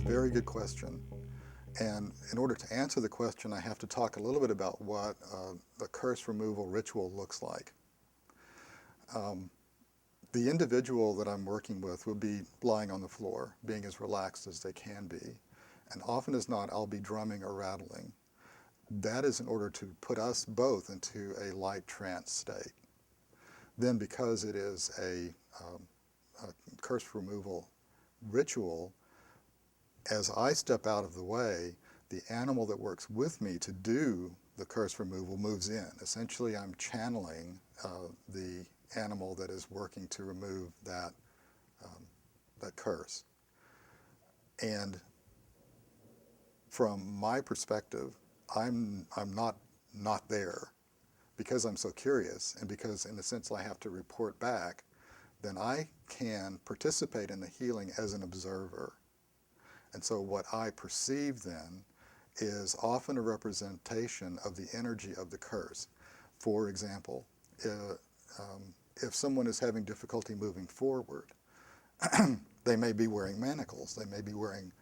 very good question. And in order to answer the question, I have to talk a little bit about what the curse removal ritual looks like. The individual that I'm working with will be lying on the floor, being as relaxed as they can be. And often as not, I'll be drumming or rattling. That is in order to put us both into a light trance state. Then, because it is a curse removal ritual, as I step out of the way, the animal that works with me to do the curse removal moves in. Essentially, I'm channeling the animal that is working to remove that curse. And from my perspective, I'm not there, because I'm so curious, and because in a sense I have to report back. Then I can participate in the healing as an observer. And so what I perceive then is often a representation of the energy of the curse. For example, if someone is having difficulty moving forward, they may be wearing manacles, they may be wearing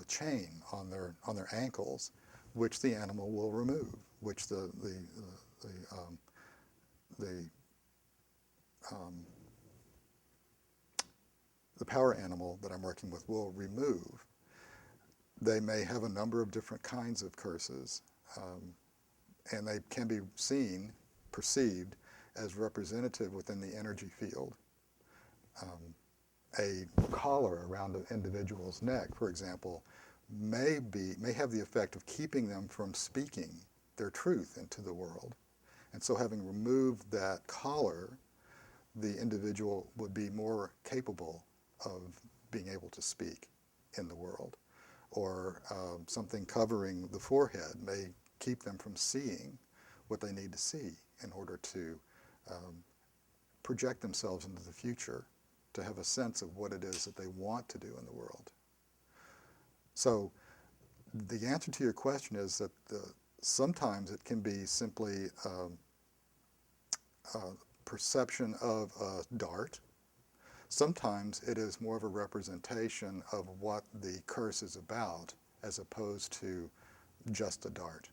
a chain on their ankles, which the animal will remove, which the power animal that I'm working with will remove. They may have a number of different kinds of curses, and they can be perceived as representative within the energy field. A collar around an individual's neck, for example, may have the effect of keeping them from speaking their truth into the world. And so having removed that collar, the individual would be more capable of being able to speak in the world. Or something covering the forehead may keep them from seeing what they need to see in order to project themselves into the future, to have a sense of what it is that they want to do in the world. So the answer to your question is that sometimes it can be simply a perception of a dart. Sometimes it is more of a representation of what the curse is about, as opposed to just a dart.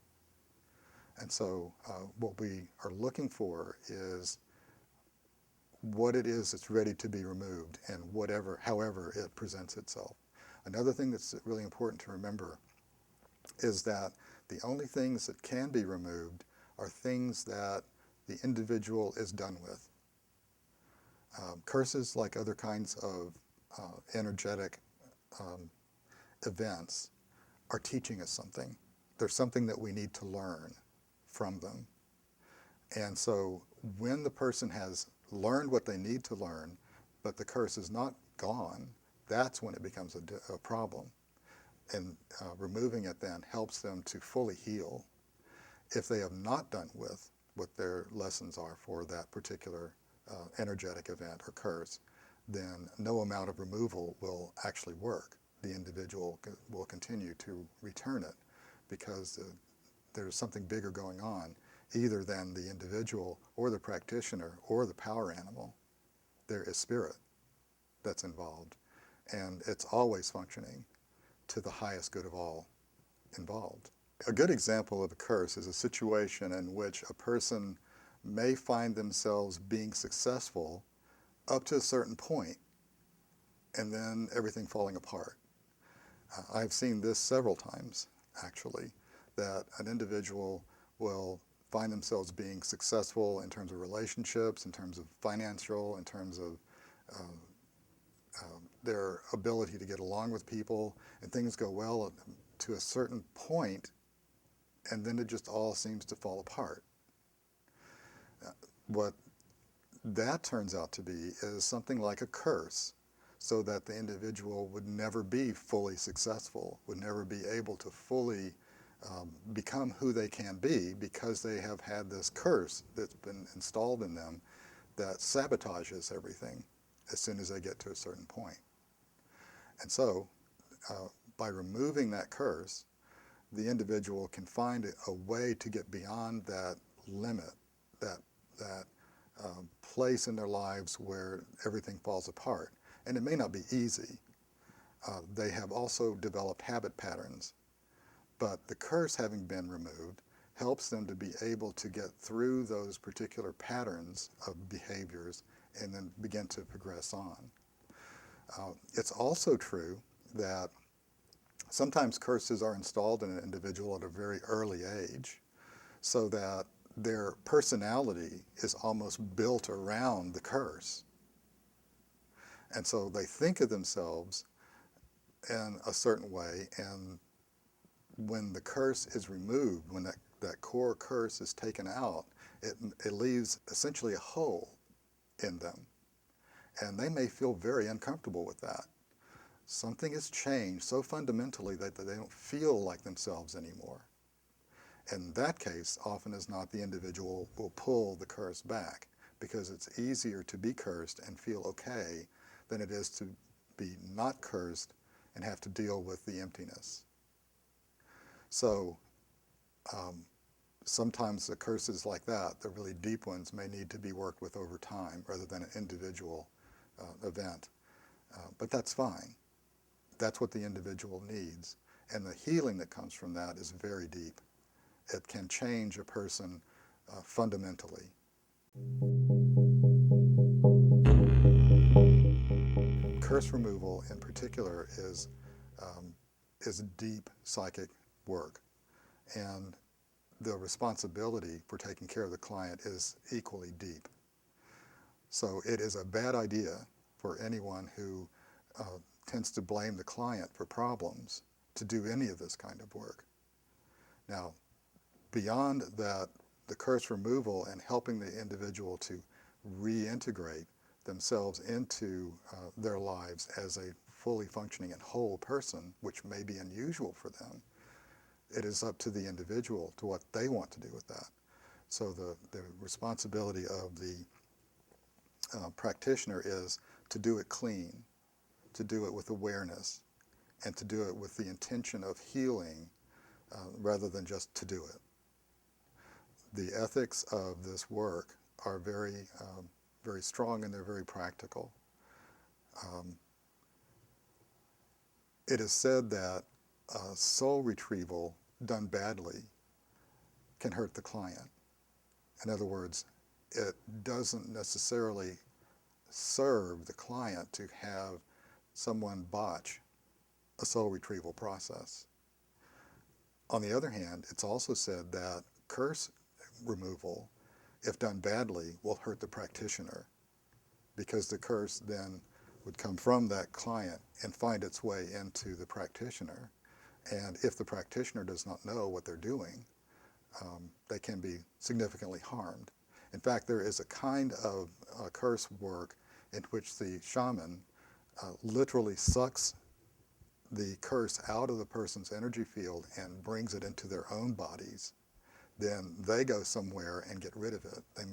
And so what we are looking for is what it is that's ready to be removed, and however it presents itself. Another thing that's really important to remember is that the only things that can be removed are things that the individual is done with. Curses, like other kinds of energetic events, are teaching us something. There's something that we need to learn from them. And so when the person has learned what they need to learn, but the curse is not gone, that's when it becomes a problem. And removing it then helps them to fully heal. If they have not done with what their lessons are for that particular energetic event or curse, then no amount of removal will actually work. The individual will continue to return it, because there's something bigger going on, either than the individual or the practitioner or the power animal. There is spirit that's involved, and it's always functioning to the highest good of all involved. A good example of a curse is a situation in which a person may find themselves being successful up to a certain point, and then everything falling apart. I've seen this several times, actually, that an individual will find themselves being successful in terms of relationships, in terms of financial, in terms of their ability to get along with people, and things go well to a certain point, and then it just all seems to fall apart. What that turns out to be is something like a curse, so that the individual would never be fully successful, would never be able to fully become who they can be, because they have had this curse that's been installed in them that sabotages everything as soon as they get to a certain point. And so by removing that curse, the individual can find a way to get beyond that limit, that place in their lives where everything falls apart. And it may not be easy. They have also developed habit patterns, but the curse having been removed helps them to be able to get through those particular patterns of behaviors and then begin to progress on. It's also true that sometimes curses are installed in an individual at a very early age, so that their personality is almost built around the curse. And so they think of themselves in a certain way, and when the curse is removed, when that core curse is taken out, it leaves essentially a hole in them. And they may feel very uncomfortable with that. Something has changed so fundamentally that they don't feel like themselves anymore. In that case, often as not, the individual will pull the curse back, because it's easier to be cursed and feel okay than it is to be not cursed and have to deal with the emptiness. So sometimes the curses like that, the really deep ones, may need to be worked with over time rather than an individual event. But that's fine. That's what the individual needs. And the healing that comes from that is very deep. It can change a person fundamentally. Curse removal in particular is deep psychic work. And the responsibility for taking care of the client is equally deep. So it is a bad idea for anyone who tends to blame the client for problems to do any of this kind of work. Now, beyond that, the curse removal and helping the individual to reintegrate themselves into their lives as a fully functioning and whole person, which may be unusual for them, it is up to the individual to what they want to do with that. So the responsibility of the practitioner is to do it clean, to do it with awareness, and to do it with the intention of healing rather than just to do it. The ethics of this work are very, very strong, and they're very practical. It is said that soul retrieval done badly can hurt the client. In other words, it doesn't necessarily serve the client to have someone botch a soul retrieval process. On the other hand, it's also said that curse removal, if done badly, will hurt the practitioner, because the curse then would come from that client and find its way into the practitioner. And if the practitioner does not know what they're doing, they can be significantly harmed. In fact, there is a kind of curse work in which the shaman literally sucks the curse out of the person's energy field and brings it into their own bodies. Then they go somewhere and get rid of it. They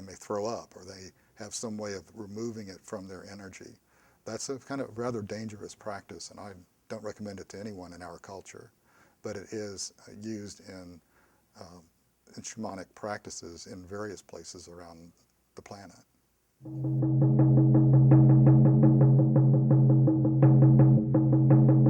may throw up, or they have some way of removing it from their energy. That's a kind of rather dangerous practice, and I don't recommend it to anyone in our culture. But it is used in shamanic practices in various places around the planet.